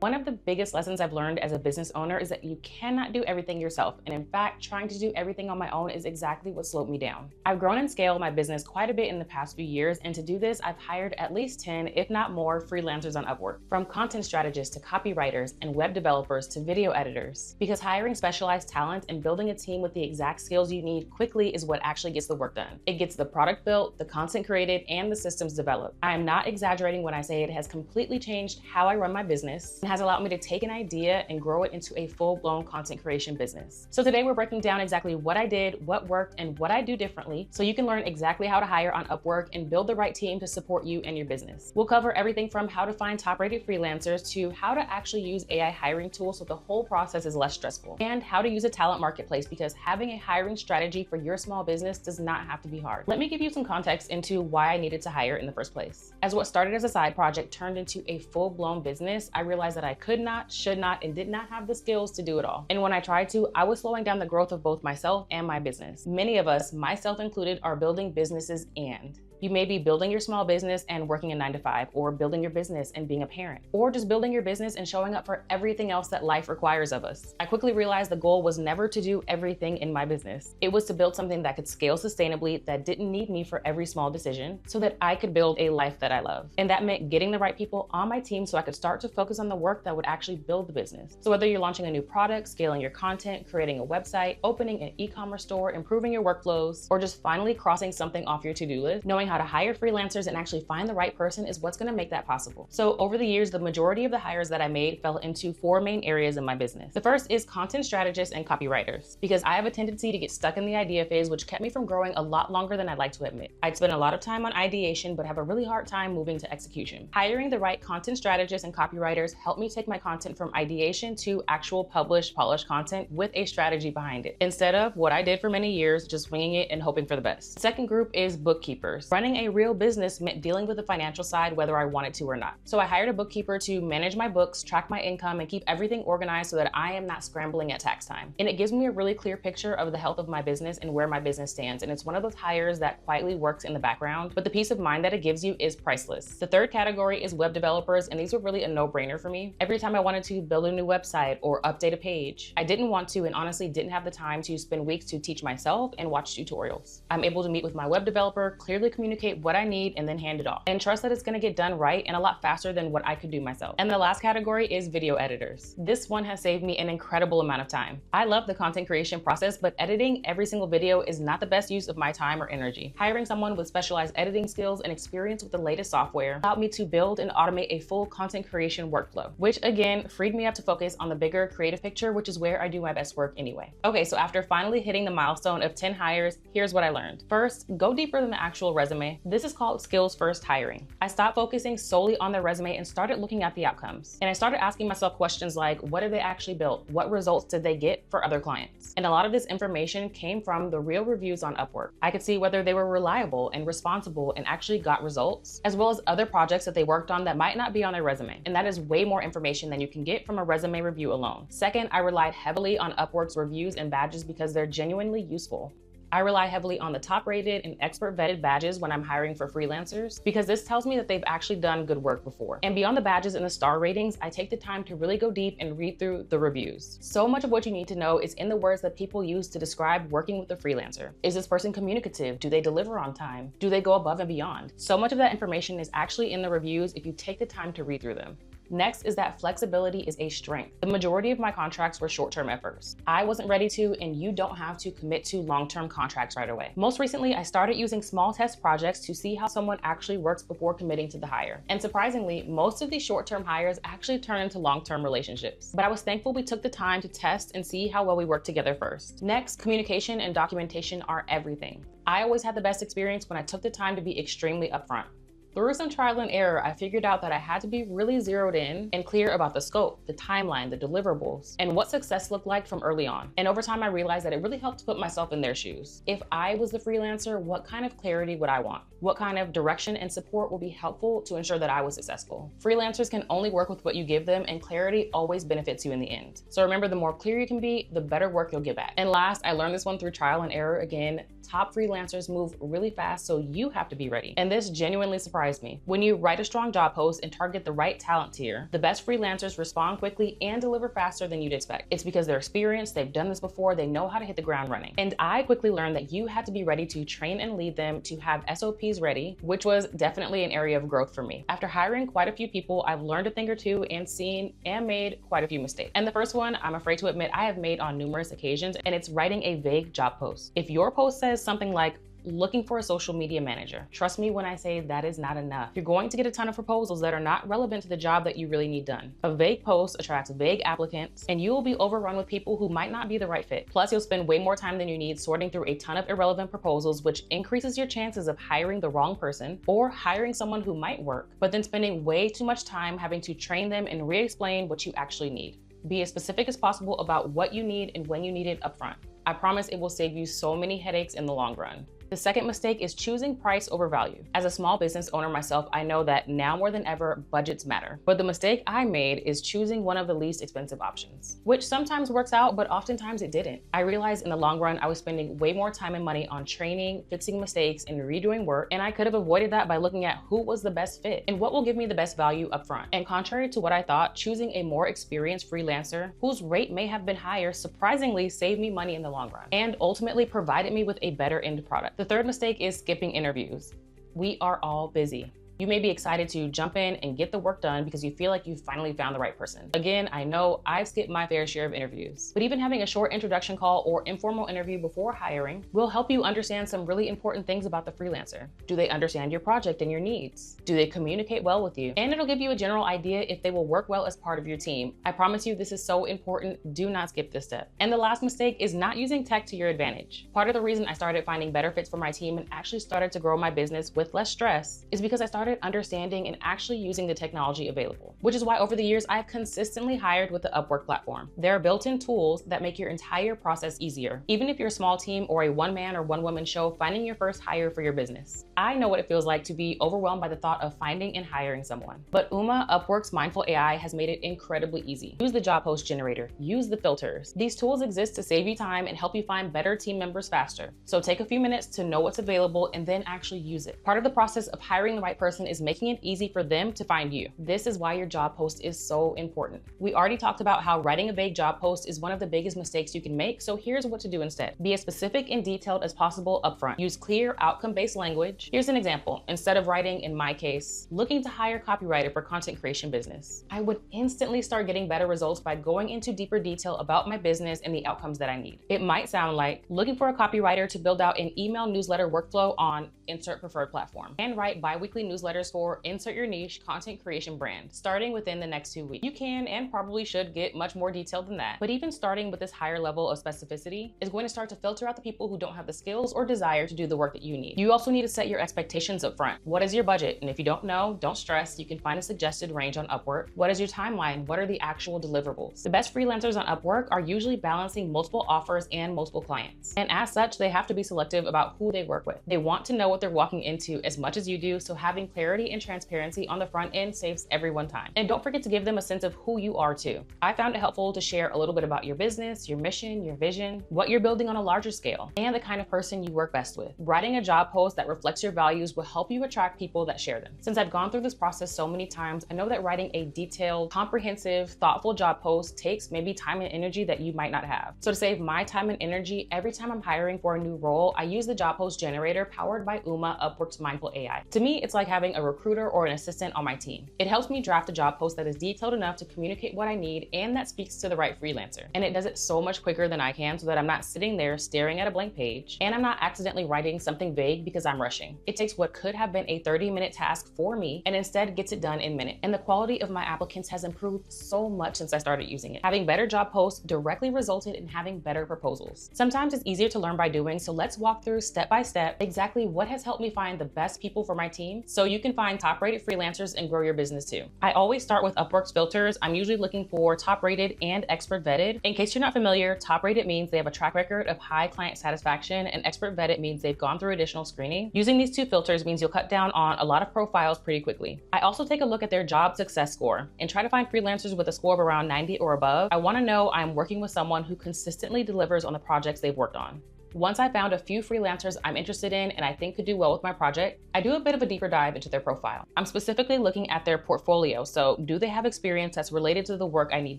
One of the biggest lessons I've learned as a business owner is that you cannot do everything yourself. And in fact, trying to do everything on my own is exactly what slowed me down. I've grown and scaled my business quite a bit in the past few years. And to do this, I've hired at least 10, if not more, freelancers on Upwork. From content strategists to copywriters and web developers to video editors. Because hiring specialized talent and building a team with the exact skills you need quickly is what actually gets the work done. It gets the product built, the content created, and the systems developed. I am not exaggerating when I say it has completely changed how I run my business and has allowed me to take an idea and grow it into a full-blown content creation business. So today we're breaking down exactly what I did, what worked, and what I do differently so you can learn exactly how to hire on Upwork and build the right team to support you and your business. We'll cover everything from how to find top-rated freelancers to how to actually use AI hiring tools so the whole process is less stressful, and how to use a talent marketplace because having a hiring strategy for your small business does not have to be hard. Let me give you some context into why I needed to hire in the first place. As what started as a side project turned into a full-blown business, I realized that I could not, should not, and did not have the skills to do it all. And when I tried to, I was slowing down the growth of both myself and my business. Many of us, myself included, are building businesses and you may be building your small business and working a 9-to-5, or building your business and being a parent, or just building your business and showing up for everything else that life requires of us. I quickly realized the goal was never to do everything in my business. It was to build something that could scale sustainably, that didn't need me for every small decision, so that I could build a life that I love. And that meant getting the right people on my team so I could start to focus on the work that would actually build the business. So whether you're launching a new product, scaling your content, creating a website, opening an e-commerce store, improving your workflows, or just finally crossing something off your to-do list, knowing how to hire freelancers and actually find the right person is what's going to make that possible. So over the years, the majority of the hires that I made fell into 4 main areas in my business. The first is content strategists and copywriters, because I have a tendency to get stuck in the idea phase, which kept me from growing a lot longer than I'd like to admit. I'd spend a lot of time on ideation, but have a really hard time moving to execution. Hiring the right content strategists and copywriters helped me take my content from ideation to actual published, polished content with a strategy behind it, instead of what I did for many years, just winging it and hoping for the best. The second group is bookkeepers. Running a real business meant dealing with the financial side whether I wanted to or not. So I hired a bookkeeper to manage my books, track my income, and keep everything organized so that I am not scrambling at tax time. And it gives me a really clear picture of the health of my business and where my business stands. And it's one of those hires that quietly works in the background, but the peace of mind that it gives you is priceless. The third category is web developers, and these were really a no-brainer for me. Every time I wanted to build a new website or update a page, I didn't want to and honestly didn't have the time to spend weeks to teach myself and watch tutorials. I'm able to meet with my web developer, clearly communicate what I need, and then hand it off, and trust that it's going to get done right and a lot faster than what I could do myself. And the last category is video editors. This one has saved me an incredible amount of time. I love the content creation process, but editing every single video is not the best use of my time or energy. Hiring someone with specialized editing skills and experience with the latest software allowed me to build and automate a full content creation workflow, which again freed me up to focus on the bigger creative picture, which is where I do my best work anyway. Okay, so after finally hitting the milestone of 10 hires, here's what I learned. First, go deeper than the actual resume. This is called skills first hiring. I stopped focusing solely on their resume and started looking at the outcomes. And I started asking myself questions like, what did they actually build? What results did they get for other clients? And a lot of this information came from the real reviews on Upwork. I could see whether they were reliable and responsible and actually got results, as well as other projects that they worked on that might not be on their resume. And that is way more information than you can get from a resume review alone. Second, I relied heavily on Upwork's reviews and badges because they're genuinely useful. I rely heavily on the top-rated and expert-vetted badges when I'm hiring for freelancers because this tells me that they've actually done good work before. And beyond the badges and the star ratings, I take the time to really go deep and read through the reviews. So much of what you need to know is in the words that people use to describe working with a freelancer. Is this person communicative? Do they deliver on time? Do they go above and beyond? So much of that information is actually in the reviews if you take the time to read through them. Next is that flexibility is a strength. The majority of my contracts were short-term efforts. I wasn't ready to, and you don't have to commit to long-term contracts right away. Most recently, I started using small test projects to see how someone actually works before committing to the hire. And surprisingly, most of these short-term hires actually turn into long-term relationships. But I was thankful we took the time to test and see how well we work together first. Next, communication and documentation are everything. I always had the best experience when I took the time to be extremely upfront. Through some trial and error, I figured out that I had to be really zeroed in and clear about the scope, the timeline, the deliverables, and what success looked like from early on. And over time, I realized that it really helped to put myself in their shoes. If I was the freelancer, what kind of clarity would I want? What kind of direction and support will be helpful to ensure that I was successful? Freelancers can only work with what you give them, and clarity always benefits you in the end. So remember, the more clear you can be, the better work you'll give at. And last, I learned this one through trial and error again, top freelancers move really fast, so you have to be ready. And this genuinely surprised me. When you write a strong job post and target the right talent tier, the best freelancers respond quickly and deliver faster than you'd expect. It's because they're experienced, they've done this before, they know how to hit the ground running. And I quickly learned that you had to be ready to train and lead them, to have SOPs ready, which was definitely an area of growth for me. After hiring quite a few people, I've learned a thing or two and seen and made quite a few mistakes. And the first one, I'm afraid to admit, I have made on numerous occasions, and it's writing a vague job post. If your post says something like, looking for a social media manager, trust me when I say that is not enough. You're going to get a ton of proposals that are not relevant to the job that you really need done. A vague post attracts vague applicants, and you will be overrun with people who might not be the right fit. Plus, you'll spend way more time than you need sorting through a ton of irrelevant proposals, which increases your chances of hiring the wrong person or hiring someone who might work, but then spending way too much time having to train them and re-explain what you actually need. Be as specific as possible about what you need and when you need it upfront. I promise it will save you so many headaches in the long run. The second mistake is choosing price over value. As a small business owner myself, I know that now more than ever, budgets matter. But the mistake I made is choosing one of the least expensive options, which sometimes works out, but oftentimes it didn't. I realized in the long run, I was spending way more time and money on training, fixing mistakes, and redoing work, and I could have avoided that by looking at who was the best fit and what will give me the best value upfront. And contrary to what I thought, choosing a more experienced freelancer whose rate may have been higher surprisingly saved me money in the long run and ultimately provided me with a better end product. The third mistake is skipping interviews. We are all busy. You may be excited to jump in and get the work done because you feel like you finally found the right person. Again, I know I've skipped my fair share of interviews, but even having a short introduction call or informal interview before hiring will help you understand some really important things about the freelancer. Do they understand your project and your needs? Do they communicate well with you? And it'll give you a general idea if they will work well as part of your team. I promise you this is so important. Do not skip this step. And the last mistake is not using tech to your advantage. Part of the reason I started finding better fits for my team and actually started to grow my business with less stress is because I started understanding and actually using the technology available, which is why over the years I've consistently hired with the Upwork platform. There are built-in tools that make your entire process easier. Even if you're a small team or a one-man or one-woman show finding your first hire for your business. I know what it feels like to be overwhelmed by the thought of finding and hiring someone. But Uma, Upwork's mindful AI, has made it incredibly easy. Use the job post generator, use the filters. These tools exist to save you time and help you find better team members faster. So take a few minutes to know what's available and then actually use it. Part of the process of hiring the right person is making it easy for them to find you. This is why your job post is so important. We already talked about how writing a vague job post is one of the biggest mistakes you can make, so here's what to do instead. Be as specific and detailed as possible upfront. Use clear, outcome-based language. Here's an example. Instead of writing, in my case, looking to hire copywriter for content creation business, I would instantly start getting better results by going into deeper detail about my business and the outcomes that I need. It might sound like looking for a copywriter to build out an email newsletter workflow on insert preferred platform and write bi-weekly newsletters for insert your niche content creation brand, starting within the next 2 weeks. You can and probably should get much more detailed than that, but even starting with this higher level of specificity is going to start to filter out the people who don't have the skills or desire to do the work that you need. You also need to set your expectations up front. What is your budget? And if you don't know, don't stress. You can find a suggested range on Upwork. What is your timeline? What are the actual deliverables? The best freelancers on Upwork are usually balancing multiple offers and multiple clients. And as such, they have to be selective about who they work with. They want to know what they're walking into as much as you do, so having clarity and transparency on the front end saves everyone time. And don't forget to give them a sense of who you are too. I found it helpful to share a little bit about your business, your mission, your vision, what you're building on a larger scale, and the kind of person you work best with. Writing a job post that reflects your values will help you attract people that share them. Since I've gone through this process so many times, I know that writing a detailed, comprehensive, thoughtful job post takes maybe time and energy that you might not have. So to save my time and energy, every time I'm hiring for a new role, I use the job post generator powered by Uma, Upwork's mindful AI. To me, it's like having a recruiter or an assistant on my team. It helps me draft a job post that is detailed enough to communicate what I need and that speaks to the right freelancer. And it does it so much quicker than I can so that I'm not sitting there staring at a blank page and I'm not accidentally writing something vague because I'm rushing. It takes what could have been a 30-minute task for me and instead gets it done in minutes. And the quality of my applicants has improved so much since I started using it. Having better job posts directly resulted in having better proposals. Sometimes it's easier to learn by doing, so let's walk through step by step exactly what has helped me find the best people for my team so you can find top-rated freelancers and grow your business too. I always start with Upwork's filters. I'm usually looking for top-rated and expert vetted. In case you're not familiar, top-rated means they have a track record of high client satisfaction, and expert vetted means they've gone through additional screening. Using these two filters means you'll cut down on a lot of profiles pretty quickly. I also take a look at their job success score and try to find freelancers with a score of around 90 or above. I want to know I'm working with someone who consistently delivers on the projects they've worked on. Once I found a few freelancers I'm interested in and I think could do well with my project, I do a bit of a deeper dive into their profile. I'm specifically looking at their portfolio, so do they have experience that's related to the work I need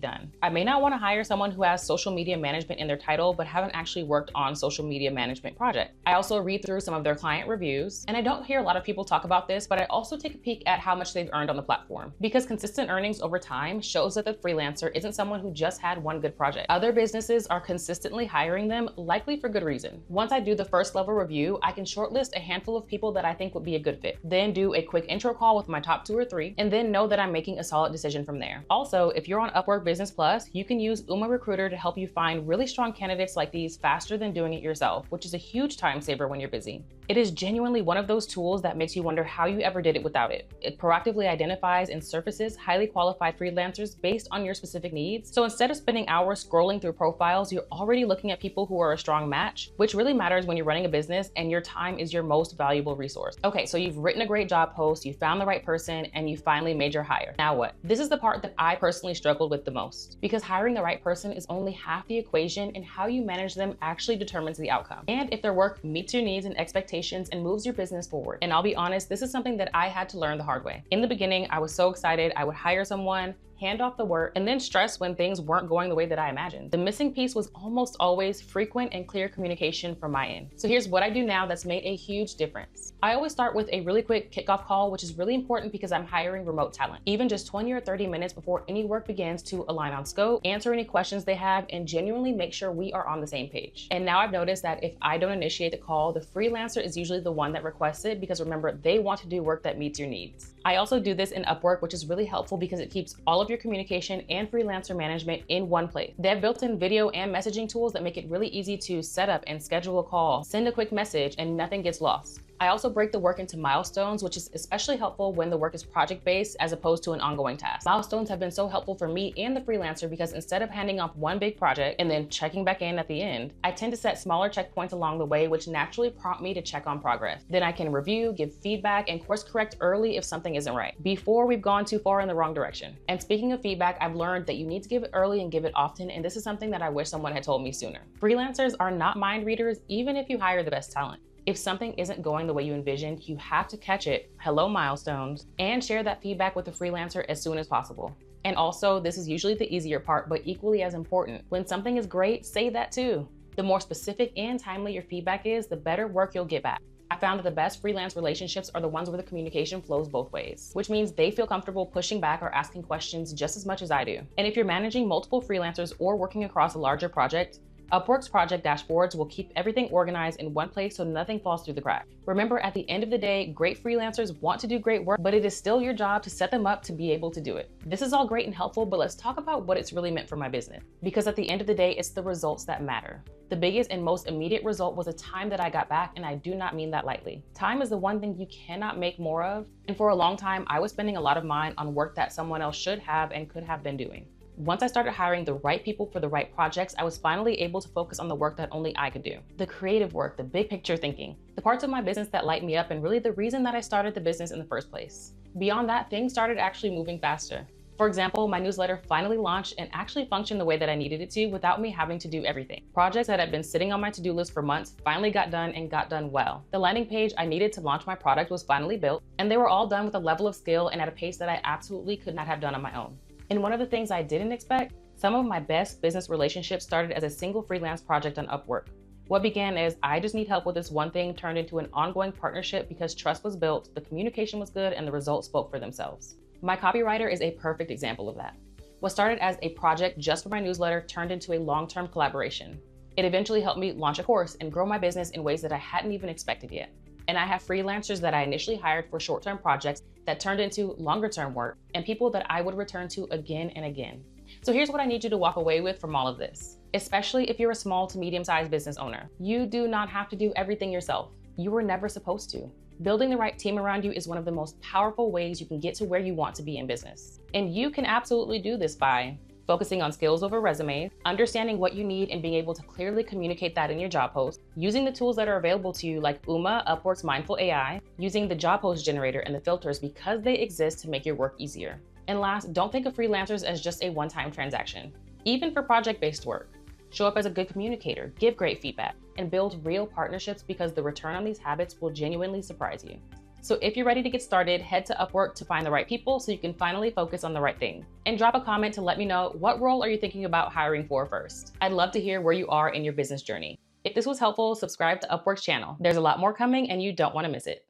done? I may not want to hire someone who has social media management in their title but haven't actually worked on social media management project. I also read through some of their client reviews, and I don't hear a lot of people talk about this, but I also take a peek at how much they've earned on the platform, because consistent earnings over time shows that the freelancer isn't someone who just had one good project. Other businesses are consistently hiring them, likely for good reason. Once I do the first level review, I can shortlist a handful of people that I think would be a good fit, then do a quick intro call with my top 2 or 3, and then know that I'm making a solid decision from there. Also, if you're on Upwork Business Plus, you can use Uma Recruiter to help you find really strong candidates like these faster than doing it yourself, which is a huge time saver when you're busy. It is genuinely one of those tools that makes you wonder how you ever did it without it. It proactively identifies and surfaces highly qualified freelancers based on your specific needs. So instead of spending hours scrolling through profiles, you're already looking at people who are a strong match, which really matters when you're running a business and your time is your most valuable resource. Okay, so you've written a great job post, you found the right person, and you finally made your hire. Now what? This is the part that I personally struggled with the most, because hiring the right person is only half the equation, and how you manage them actually determines the outcome. And if their work meets your needs and expectations and moves your business forward. And I'll be honest, this is something that I had to learn the hard way. In the beginning, I was so excited I would hire someone, hand off the work, and then stress when things weren't going the way that I imagined. The missing piece was almost always frequent and clear communication from my end. So here's what I do now that's made a huge difference. I always start with a really quick kickoff call, which is really important because I'm hiring remote talent. Even just 20 or 30 minutes before any work begins to align on scope, answer any questions they have, and genuinely make sure we are on the same page. And now I've noticed that if I don't initiate the call, the freelancer is usually the one that requests it, because remember, they want to do work that meets your needs. I also do this in Upwork, which is really helpful because it keeps all of your communication and freelancer management in one place. They have built-in video and messaging tools that make it really easy to set up and schedule a call, send a quick message, and nothing gets lost. I also break the work into milestones, which is especially helpful when the work is project-based as opposed to an ongoing task. Milestones have been so helpful for me and the freelancer because instead of handing off one big project and then checking back in at the end, I tend to set smaller checkpoints along the way, which naturally prompt me to check on progress. Then I can review, give feedback, and course correct early if something isn't right, before we've gone too far in the wrong direction. And speaking of feedback, I've learned that you need to give it early and give it often, and this is something that I wish someone had told me sooner. Freelancers are not mind readers, even if you hire the best talent. If something isn't going the way you envisioned, you have to catch it, hello milestones, and share that feedback with the freelancer as soon as possible. And also, this is usually the easier part, but equally as important. When something is great, say that too. The more specific and timely your feedback is, the better work you'll get back. I found that the best freelance relationships are the ones where the communication flows both ways, which means they feel comfortable pushing back or asking questions just as much as I do. And if you're managing multiple freelancers or working across a larger project, Upwork's project dashboards will keep everything organized in one place so nothing falls through the cracks. Remember, at the end of the day, great freelancers want to do great work, but it is still your job to set them up to be able to do it. This is all great and helpful, but let's talk about what it's really meant for my business. Because at the end of the day, it's the results that matter. The biggest and most immediate result was the time that I got back, and I do not mean that lightly. Time is the one thing you cannot make more of, and for a long time, I was spending a lot of mine on work that someone else should have and could have been doing. Once I started hiring the right people for the right projects, I was finally able to focus on the work that only I could do. The creative work, the big picture thinking, the parts of my business that light me up, and really the reason that I started the business in the first place. Beyond that, things started actually moving faster. For example, my newsletter finally launched and actually functioned the way that I needed it to without me having to do everything. Projects that had been sitting on my to-do list for months finally got done and got done well. The landing page I needed to launch my product was finally built, and they were all done with a level of skill and at a pace that I absolutely could not have done on my own. And one of the things I didn't expect, some of my best business relationships started as a single freelance project on Upwork. What began as I just need help with this one thing turned into an ongoing partnership because trust was built, the communication was good, and the results spoke for themselves. My copywriter is a perfect example of that. What started as a project just for my newsletter turned into a long-term collaboration. It eventually helped me launch a course and grow my business in ways that I hadn't even expected yet. And I have freelancers that I initially hired for short-term projects that turned into longer-term work, and people that I would return to again and again. So here's what I need you to walk away with from all of this, especially if you're a small to medium-sized business owner. You do not have to do everything yourself. You were never supposed to. Building the right team around you is one of the most powerful ways you can get to where you want to be in business. And you can absolutely do this by focusing on skills over resumes, understanding what you need and being able to clearly communicate that in your job post, using the tools that are available to you like Uma, Upwork's Mindful AI, using the job post generator and the filters because they exist to make your work easier. And last, don't think of freelancers as just a one-time transaction. Even for project-based work, Show up as a good communicator, give great feedback, and build real partnerships because the return on these habits will genuinely surprise you. So if you're ready to get started, head to Upwork to find the right people so you can finally focus on the right thing. And drop a comment to let me know, what role are you thinking about hiring for first? I'd love to hear where you are in your business journey. If this was helpful, subscribe to Upwork's channel. There's a lot more coming and you don't want to miss it.